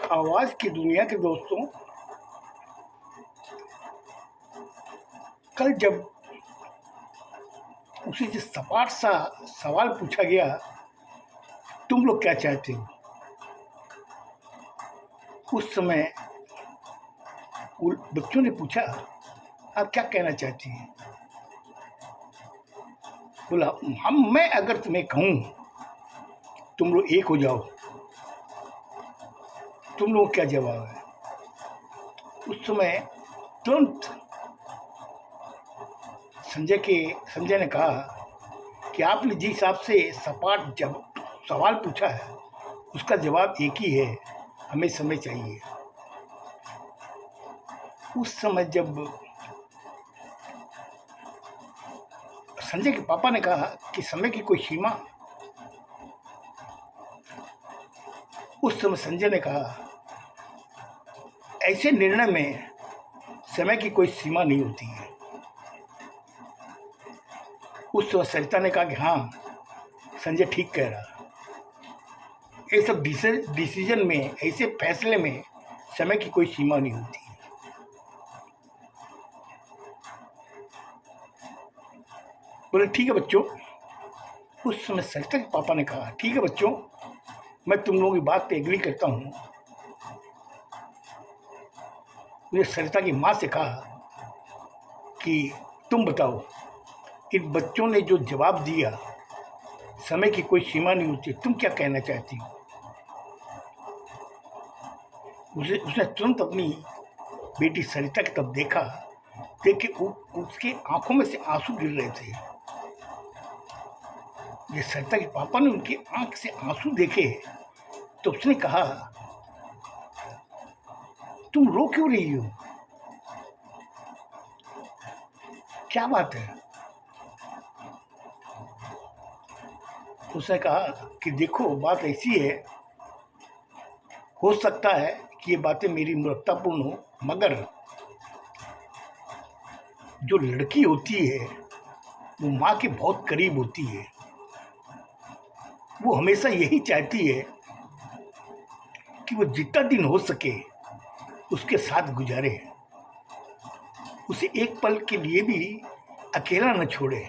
आवाज की दुनिया के दोस्तों, कल जब उसे जो सपाट सा सवाल पूछा गया, तुम लोग क्या चाहते हो, उस समय बच्चों ने पूछा, आप क्या कहना चाहती हैं? बोला, मैं अगर तुम्हें कहूँ तुम लोग एक हो जाओ, तुम लोग क्या जवाब है? उस समय तुरंत संजय ने कहा कि आपने जिस हिसाब से सपाट जब सवाल पूछा है उसका जवाब एक ही है, हमें समय चाहिए। उस समय जब संजय के पापा ने कहा कि समय की कोई सीमा, उस समय संजय ने कहा ऐसे निर्णय में समय की कोई सीमा नहीं होती है। उस समय सरिता ने कहा कि हाँ, संजय ठीक कह रहा, ये सब डिसीजन में, ऐसे फैसले में समय की कोई सीमा नहीं होती है। बोले ठीक है बच्चों। उस समय सरिता के पापा ने कहा ठीक है बच्चों, मैं तुम लोगों की बात पे एग्री करता हूँ। मुझे सरिता की माँ से कहा कि तुम बताओ, इन बच्चों ने जो जवाब दिया, समय की कोई सीमा नहीं होती, तुम क्या कहना चाहती हो? उसने तुरंत अपनी बेटी सरिता की तरफ देखा, देख के उसके आंखों में से आंसू गिर रहे थे। ये सरिता के पापा ने उनकी आंख से आंसू देखे तो उसने कहा, तुम रो क्यों रही हो, क्या बात है? उसने कहा कि देखो, बात ऐसी है, हो सकता है कि ये बातें मेरी मूर्खतापूर्ण हो, मगर जो लड़की होती है वो माँ के बहुत करीब होती है। वो हमेशा यही चाहती है कि वो जितना दिन हो सके उसके साथ गुजारे, उसे एक पल के लिए भी अकेला न छोड़े,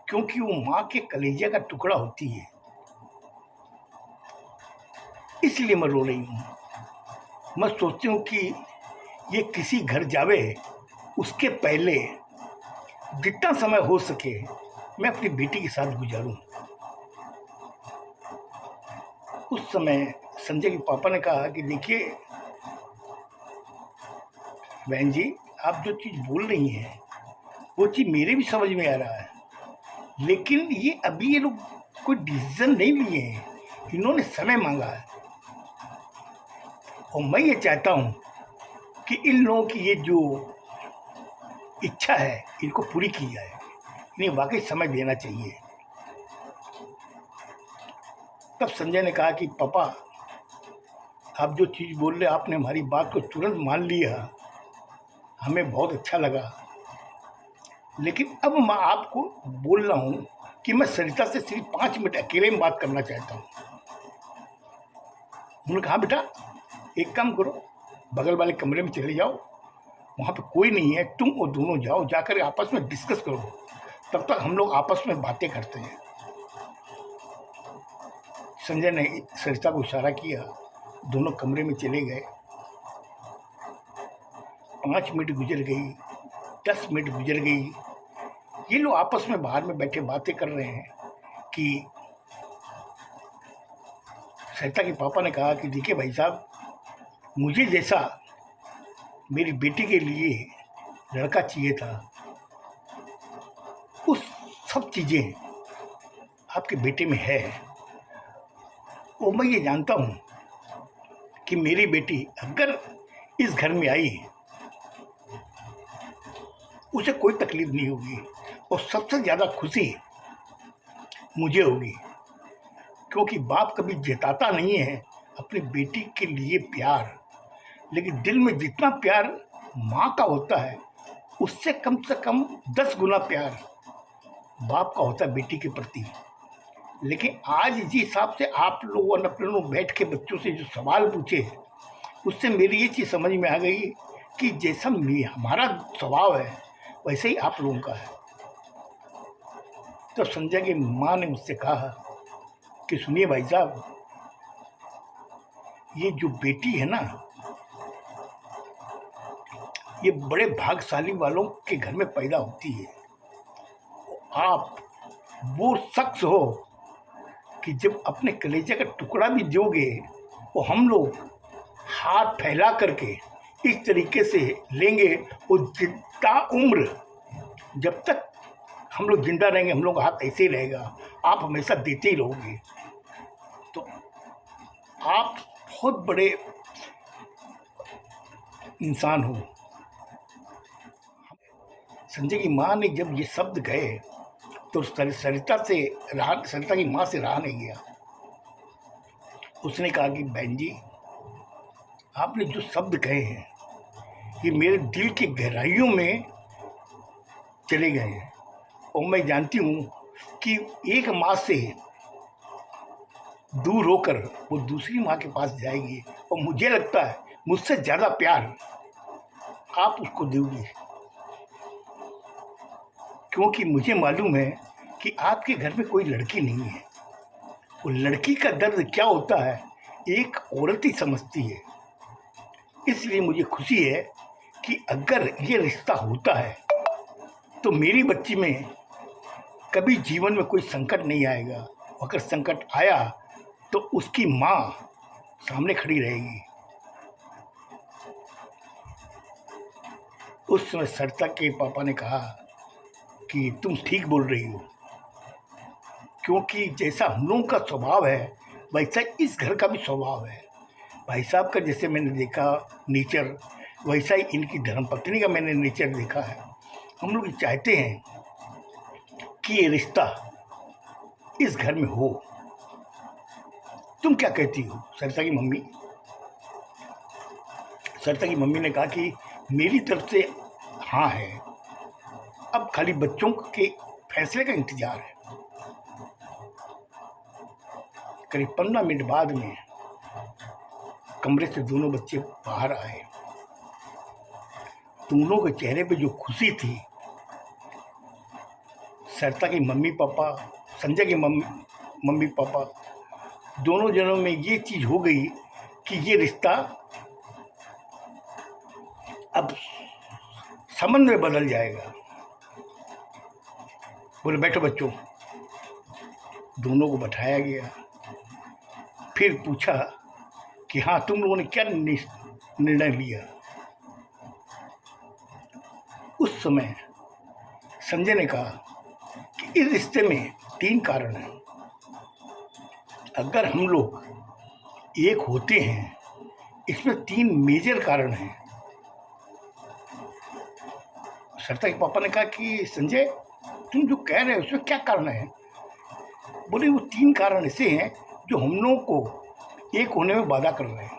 क्योंकि वो माँ के कलेजे का टुकड़ा होती है। इसलिए मैं रो रही हूँ। मैं सोचती हूँ कि ये किसी घर जावे उसके पहले जितना समय हो सके मैं अपनी बेटी के साथ गुजारूं। उस समय संजय के पापा ने कहा कि देखिए बहन जी, आप जो चीज़ बोल रही हैं वो चीज़ मेरे भी समझ में आ रहा है, लेकिन ये लोग कोई डिसीजन नहीं लिए हैं, इन्होंने समय मांगा है और मैं ये चाहता हूँ कि इन लोगों की ये जो इच्छा है इनको पूरी की जाए, इन्हें वाकई समय देना चाहिए। तब संजय ने कहा कि पापा, आप जो चीज़ बोल रहे, आपने हमारी बात को तुरंत मान लिया, हमें बहुत अच्छा लगा, लेकिन अब मैं आपको बोल रहा हूँ कि मैं सरिता से सिर्फ 5 मिनट अकेले में बात करना चाहता हूँ। उन्होंने कहा बेटा, एक काम करो, बगल वाले कमरे में चले जाओ, वहाँ पे कोई नहीं है, तुम और दोनों जाओ, जाकर आपस में डिस्कस करो, तब तक हम लोग आपस में बातें करते हैं। संजय ने सरिता को इशारा किया, दोनों कमरे में चले गए। 5 मिनट गुजर गई, 10 मिनट गुजर गई, ये लोग आपस में बाहर में बैठे बातें कर रहे हैं कि सरिता के पापा ने कहा कि देखिए भाई साहब, मुझे जैसा मेरी बेटी के लिए लड़का चाहिए था, उस सब चीज़ें आपके बेटे में है। और मैं ये जानता हूँ कि मेरी बेटी अगर इस घर में आई उसे कोई तकलीफ नहीं होगी, और सबसे ज़्यादा खुशी मुझे होगी, क्योंकि बाप कभी जताता नहीं है अपनी बेटी के लिए प्यार, लेकिन दिल में जितना प्यार माँ का होता है उससे कम से कम 10 गुना प्यार बाप का होता है बेटी के प्रति। लेकिन आज जिस हिसाब से आप लोगों ने अपने लोग बैठ के बच्चों से जो सवाल पूछे, उससे मेरी ये चीज़ समझ में आ गई कि जैसा हमारा स्वभाव है वैसे ही आप लोगों का है। तो संजय की माँ ने मुझसे कहा कि सुनिए भाई साहब, ये जो बेटी है ना, ये बड़े भाग्यशाली वालों के घर में पैदा होती है। आप वो शख्स हो कि जब अपने कलेजे का टुकड़ा भी दोगे वो हम लोग हाथ फैला करके इस तरीके से लेंगे, वो जितना उम्र जब तक हम लोग जिंदा रहेंगे हम लोग हाथ ऐसे ही रहेगा, आप हमेशा देते ही रहोगे। तो आप बहुत बड़े इंसान हो। संजय की माँ ने जब ये शब्द गए तो सरिता की माँ से रहा नहीं गया। उसने कहा कि बहन जी, आपने जो शब्द कहे हैं ये मेरे दिल की गहराइयों में चले गए हैं, और मैं जानती हूँ कि एक माँ से दूर होकर वो दूसरी माँ के पास जाएगी, और मुझे लगता है मुझसे ज़्यादा प्यार आप उसको दोगी, क्योंकि मुझे मालूम है कि आपके घर में कोई लड़की नहीं है। वो लड़की का दर्द क्या होता है एक औरत ही समझती है। इसलिए मुझे खुशी है कि अगर ये रिश्ता होता है तो मेरी बच्ची में कभी जीवन में कोई संकट नहीं आएगा। अगर संकट आया तो उसकी माँ सामने खड़ी रहेगी। उस समय सरिता के पापा ने कहा कि तुम ठीक बोल रही हो, क्योंकि जैसा हम लोगों का स्वभाव है वैसा इस घर का भी स्वभाव है। भाई साहब का जैसे मैंने देखा नेचर, वैसा ही इनकी धर्मपत्नी का मैंने नेचर देखा है। हम लोग चाहते हैं कि ये रिश्ता इस घर में हो। तुम क्या कहती हो सरिता की मम्मी? सरिता की मम्मी ने कहा कि मेरी तरफ से हाँ है, अब खाली बच्चों के फैसले का इंतजार है। करीब 15 मिनट बाद में कमरे से दोनों बच्चे बाहर आए। दोनों के चेहरे पे जो खुशी थी, सरिता की मम्मी पापा, संजय के मम्मी पापा, दोनों जनों में ये चीज़ हो गई कि ये रिश्ता अब संबंध में बदल जाएगा। बोले बैठो बच्चों। दोनों को बैठाया गया। फिर पूछा कि हाँ, तुम लोगों ने क्या निर्णय लिया? उस समय संजय ने कहा कि इस रिश्ते में 3 कारण हैं। अगर हम लोग एक होते हैं, इसमें 3 मेजर कारण हैं। सरिता के पापा ने कहा कि संजय, तुम जो कह रहे हो उसमें क्या कारण है? बोले वो 3 कारण ऐसे हैं जो हम लोगों को एक होने में बाधा कर रहे हैं।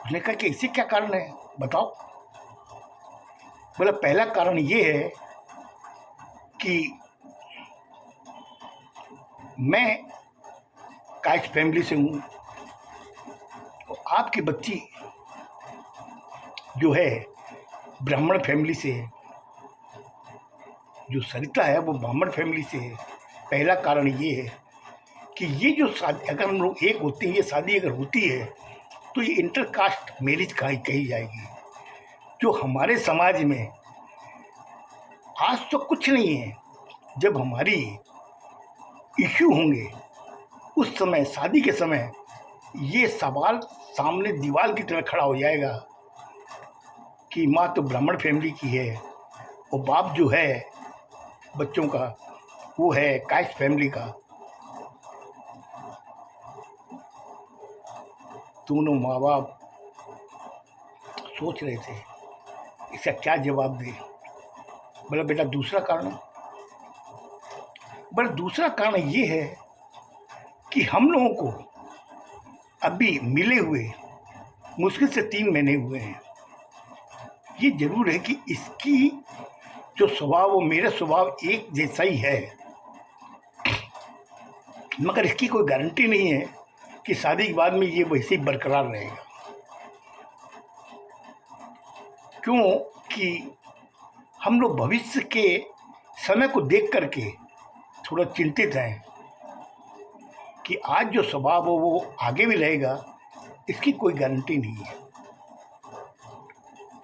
उसने कहा कि इससे क्या कारण है, बताओ। बोला पहला कारण ये है कि मैं कास्ट फैमिली से हूँ, तो आपकी बच्ची जो है ब्राह्मण फैमिली से है, जो सरिता है वो ब्राह्मण फैमिली से है। पहला कारण ये है कि ये जो शादी, अगर हम लोग एक होते हैं, ये शादी अगर होती है तो ये इंटरकास्ट मैरिज कही जाएगी, जो हमारे समाज में आज तो कुछ नहीं है। जब हमारी इश्यू होंगे उस समय, शादी के समय, ये सवाल सामने दीवार की तरह खड़ा हो जाएगा कि माँ तो ब्राह्मण फैमिली की है और बाप जो है बच्चों का वो है कास्ट फैमिली का। दोनों माँ बाप सोच रहे थे इसका क्या जवाब दे। बोला बेटा दूसरा कारण, बोला दूसरा कारण ये है कि हम लोगों को अभी मिले हुए मुश्किल से 3 महीने हुए हैं। ये जरूर है कि इसकी जो स्वभाव वो मेरा स्वभाव एक जैसा ही है, मगर इसकी कोई गारंटी नहीं है कि शादी के बाद में ये वैसे ही बरकरार रहेगा। क्योंकि हम लोग भविष्य के समय को देख करके थोड़ा चिंतित हैं कि आज जो स्वभाव हो वो आगे भी रहेगा, इसकी कोई गारंटी नहीं है।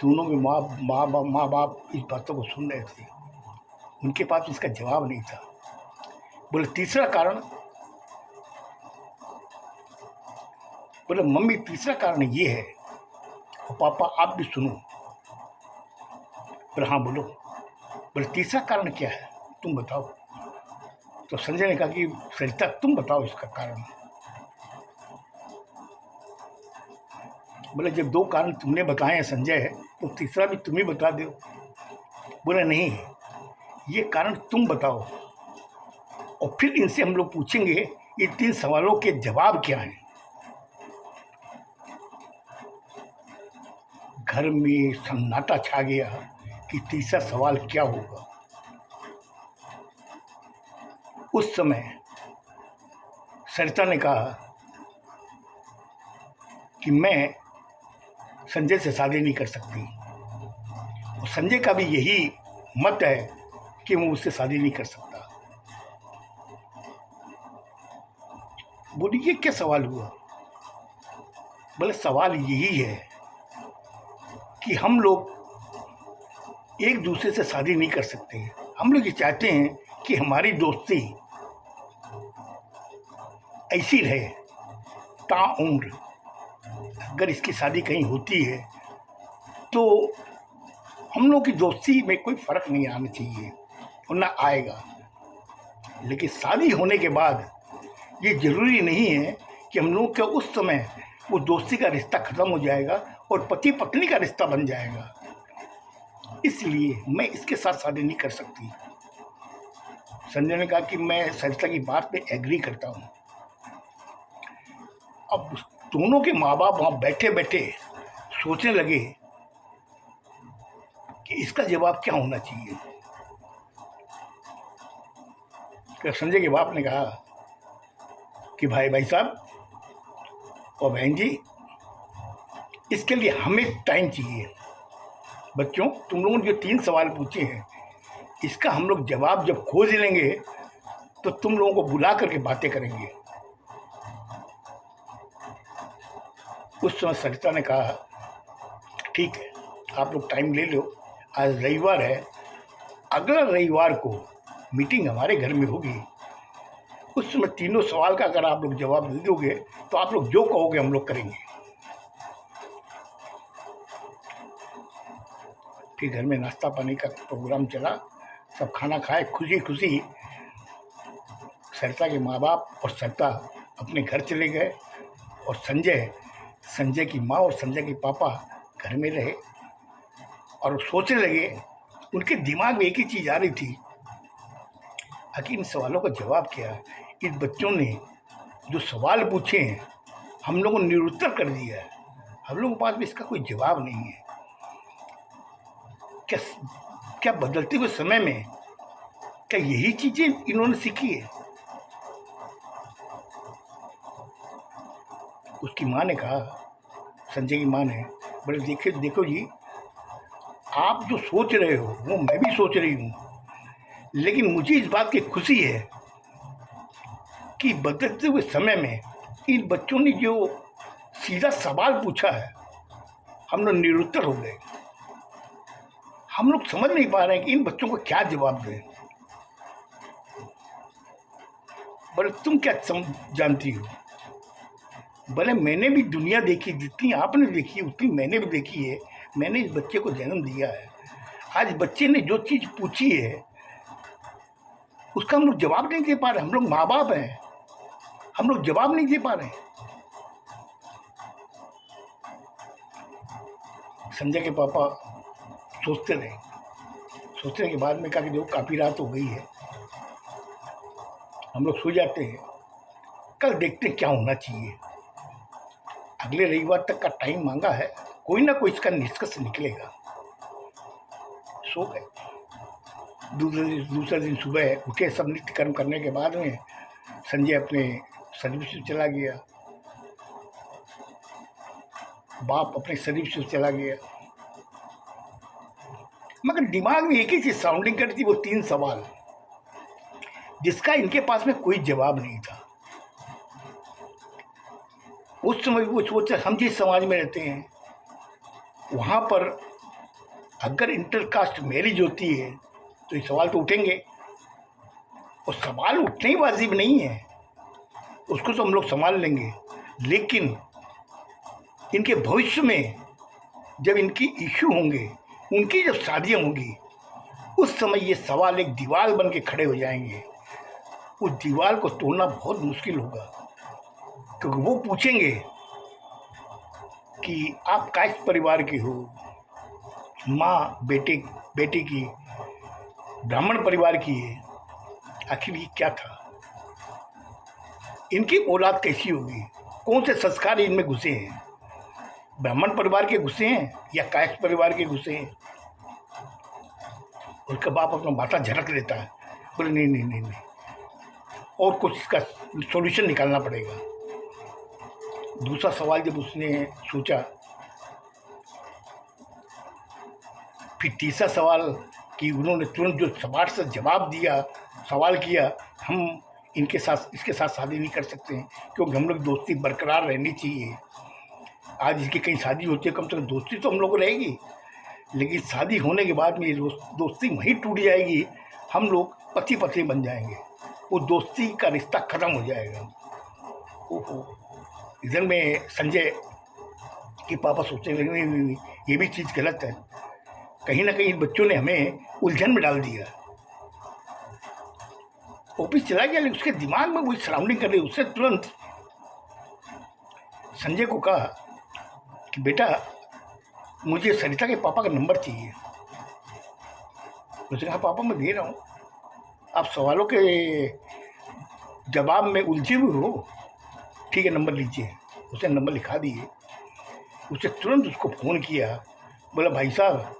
दोनों में माँ बाप इस बातों को सुन रहे थे, उनके पास इसका जवाब नहीं था। बोले तीसरा कारण, बोले मम्मी तीसरा कारण ये है, और पापा आप भी सुनो। बोले हाँ बोलो। बोले तीसरा कारण क्या है, तुम बताओ। तो संजय ने कहा कि सरिता तुम बताओ इसका कारण। बोले जब दो कारण तुमने बताए हैं संजय, तो तीसरा भी तुम ही बता दो। बोले नहीं, ये कारण तुम बताओ, और फिर इनसे हम लोग पूछेंगे ये 3 सवालों के जवाब क्या हैं। घर में सन्नाटा छा गया कि तीसरा सवाल क्या होगा। उस समय सरिता ने कहा कि मैं संजय से शादी नहीं कर सकती, और संजय का भी यही मत है कि वो उससे शादी नहीं कर सकता। बोली ये क्या सवाल हुआ। बोले सवाल यही है कि हम लोग एक दूसरे से शादी नहीं कर सकते। हम लोग ये चाहते हैं कि हमारी दोस्ती ऐसी रहे ताउम्र। अगर इसकी शादी कहीं होती है तो हम लोग की दोस्ती में कोई फ़र्क नहीं आना चाहिए और ना आएगा। लेकिन शादी होने के बाद ये ज़रूरी नहीं है कि हम लोग का उस समय वो दोस्ती का रिश्ता ख़त्म हो जाएगा और पति पत्नी का रिश्ता बन जाएगा। इसलिए मैं इसके साथ शादी नहीं कर सकती। संजय ने कहा कि मैं सरिता की बात पे एग्री करता हूँ। अब दोनों के माँ बाप वहाँ बैठे बैठे सोचने लगे कि इसका जवाब क्या होना चाहिए। तो संजय के बाप ने कहा कि भाई साहब और बहन जी, इसके लिए हमें टाइम चाहिए। बच्चों, तुम लोगों ने जो 3 सवाल पूछे हैं, इसका हम लोग जवाब जब खोज लेंगे तो तुम लोगों को बुला करके बातें करेंगे। उस समय सरिता ने कहा ठीक है, आप लोग टाइम ले लो, आज रविवार है, अगला रविवार को मीटिंग हमारे घर में होगी। उस समय तीनों सवाल का अगर आप लोग जवाब दे दोगे तो आप लोग जो कहोगे हम लोग करेंगे। फिर घर में नाश्ता पानी का प्रोग्राम चला, सब खाना खाए खुशी खुशी। सरिता के माँ बाप और सरिता अपने घर चले गए, और संजय की माँ और संजय के पापा घर में रहे। और वो सोचने लगे, उनके दिमाग में एक ही चीज़ आ रही थी, आखिर इन सवालों का जवाब क्या है। इन बच्चों ने जो सवाल पूछे हैं हम लोगों ने निरुत्तर कर दिया है, हम लोगों के पास भी इसका कोई जवाब नहीं है। क्या बदलते हुए समय में क्या यही चीज़ें इन्होंने सीखी है। उसकी माँ ने कहा, संजय की माँ ने, बोले देखो जी, आप जो सोच रहे हो वो मैं भी सोच रही हूँ, लेकिन मुझे इस बात की खुशी है कि बदलते हुए समय में इन बच्चों ने जो सीधा सवाल पूछा है हम लोग निरुत्तर हो गए। हम लोग समझ नहीं पा रहे हैं कि इन बच्चों को क्या जवाब दें। बोले तुम क्या जानती हो। बोले मैंने भी दुनिया देखी, जितनी आपने देखी उतनी मैंने भी देखी है। मैंने इस बच्चे को जन्म दिया है। आज बच्चे ने जो चीज़ पूछी है उसका हम लोग जवाब नहीं दे पा रहे। हम लोग माँ बाप हैं, हम लोग जवाब नहीं दे पा रहे। संजय के पापा सोचने के बाद में कहा कि देखो काफ़ी रात हो गई है, हम लोग सो जाते हैं, कल देखते हैं क्या होना चाहिए। अगले रविवार तक का टाइम मांगा है, कोई ना कोई इसका निष्कर्ष निकलेगा। सो गए। दूसरा दिन सुबह उठे, सब नित्य कर्म करने के बाद में संजय अपने सर्विस में चला गया, बाप अपने सर्विस में चला गया, मगर दिमाग में एक ही चीज साउंडिंग करती, वो 3 सवाल जिसका इनके पास में कोई जवाब नहीं था। उस समय वो सोचा, हम जिस समाज में रहते हैं वहाँ पर अगर इंटरकास्ट मैरिज होती है तो ये सवाल तो उठेंगे, और सवाल उठने ही वाजिब नहीं है, उसको तो हम लोग संभाल लेंगे, लेकिन इनके भविष्य में जब इनकी इश्यू होंगे, उनकी जब शादियाँ होंगी, उस समय ये सवाल एक दीवार बन के खड़े हो जाएंगे। उस दीवार को तोड़ना बहुत मुश्किल होगा, क्योंकि वो पूछेंगे कि आप किस परिवार के हो, माँ बेटे की ब्राह्मण परिवार की है, आखिर ये क्या था, इनकी औलाद कैसी होगी, कौन से संस्कार इनमें घुसे हैं, ब्राह्मण परिवार के घुसे हैं या कायस्थ परिवार के घुसे हैं। उसका बाप अपना माथा झटक लेता है, बोले नहीं नहीं नहीं नहीं, और कुछ इसका सॉल्यूशन निकालना पड़ेगा। दूसरा सवाल जब उसने सोचा, फिर तीसरा सवाल कि उन्होंने तुरंत जो सवाल से जवाब दिया, सवाल किया, हम इसके साथ शादी नहीं कर सकते हैं, क्योंकि हम लोग दोस्ती बरकरार रहनी चाहिए। आज इसकी कहीं शादी होती है, कम से कम दोस्ती तो हम लोग को रहेगी, लेकिन शादी होने के बाद में ये दोस्ती वहीं टूट जाएगी, हम लोग पति पत्नी बन जाएंगे, वो दोस्ती का रिश्ता ख़त्म हो जाएगा। ओहो, इधर में संजय के पापा सोचने लगे, नहीं, ये भी चीज़ गलत है, कहीं ना कहीं बच्चों ने हमें उलझन में डाल दिया। ऑफिस चला गया, लेकिन उसके दिमाग में वही सराउंडिंग कर रही। उससे तुरंत संजय को कहा कि बेटा मुझे सरिता के पापा का नंबर चाहिए। उसने कहा पापा मैं दे रहा हूँ, आप सवालों के जवाब में उलझे हुए हो, ठीक है नंबर लीजिए। उसने नंबर लिखा दिए। उसे तुरंत उसको फ़ोन किया, बोला भाई साहब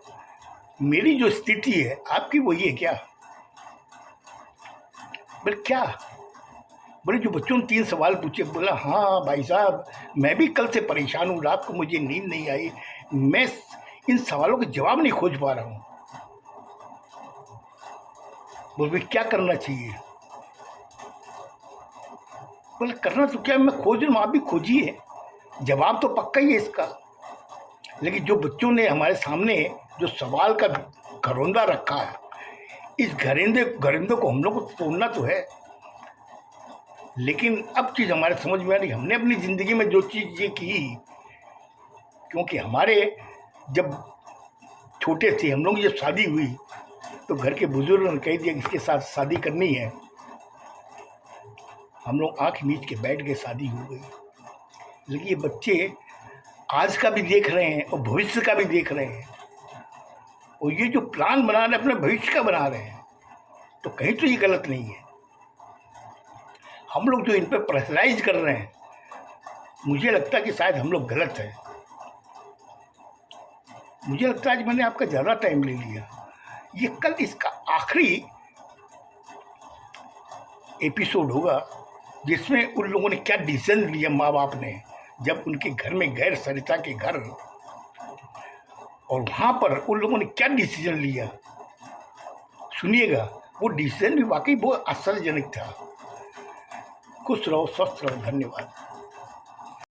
मेरी जो स्थिति है आपकी वही है क्या? बोले क्या? बोले जो बच्चों ने 3 सवाल पूछे। बोला हाँ भाई साहब मैं भी कल से परेशान हूँ, रात को मुझे नींद नहीं आई, मैं इन सवालों के जवाब नहीं खोज पा रहा हूँ। बोले क्या करना चाहिए? बोले करना तो क्या, मैं खोज रहा हूँ, आप भी खोजिए, जवाब तो पक्का ही है इसका। लेकिन जो बच्चों ने हमारे सामने जो सवाल का घरौंदा रखा है, इस घरिंदे को हम लोग को तोड़ना तो है। लेकिन अब चीज़ हमारे समझ में आ रही, हमने अपनी ज़िंदगी में जो चीज़ ये की, क्योंकि हमारे जब छोटे थे हम लोग की जब शादी हुई तो घर के बुजुर्गों ने कह दिया कि इसके साथ शादी करनी है। हम लोग आँख मीच के बैठ गए, शादी हो गई। लेकिन ये बच्चे आज का भी देख रहे हैं और भविष्य का भी देख रहे हैं, और ये जो प्लान बना रहे हैं अपने भविष्य का बना रहे हैं, तो कहीं तो ये गलत नहीं है। हम लोग जो इन पर प्रेशराइज कर रहे हैं, मुझे लगता है कि शायद हम लोग गलत हैं। मुझे लगता है आज मैंने आपका ज़्यादा टाइम ले लिया। ये कल इसका आखिरी एपिसोड होगा जिसमें उन लोगों ने क्या डिसीजन लिया, माँ बाप ने जब उनके घर में गए, सरिता के घर, और वहाँ पर उन लोगों ने क्या डिसीजन लिया सुनिएगा। वो डिसीजन भी वाकई बहुत आश्चर्यजनक था। खुश रहो, स्वस्थ रहो, धन्यवाद।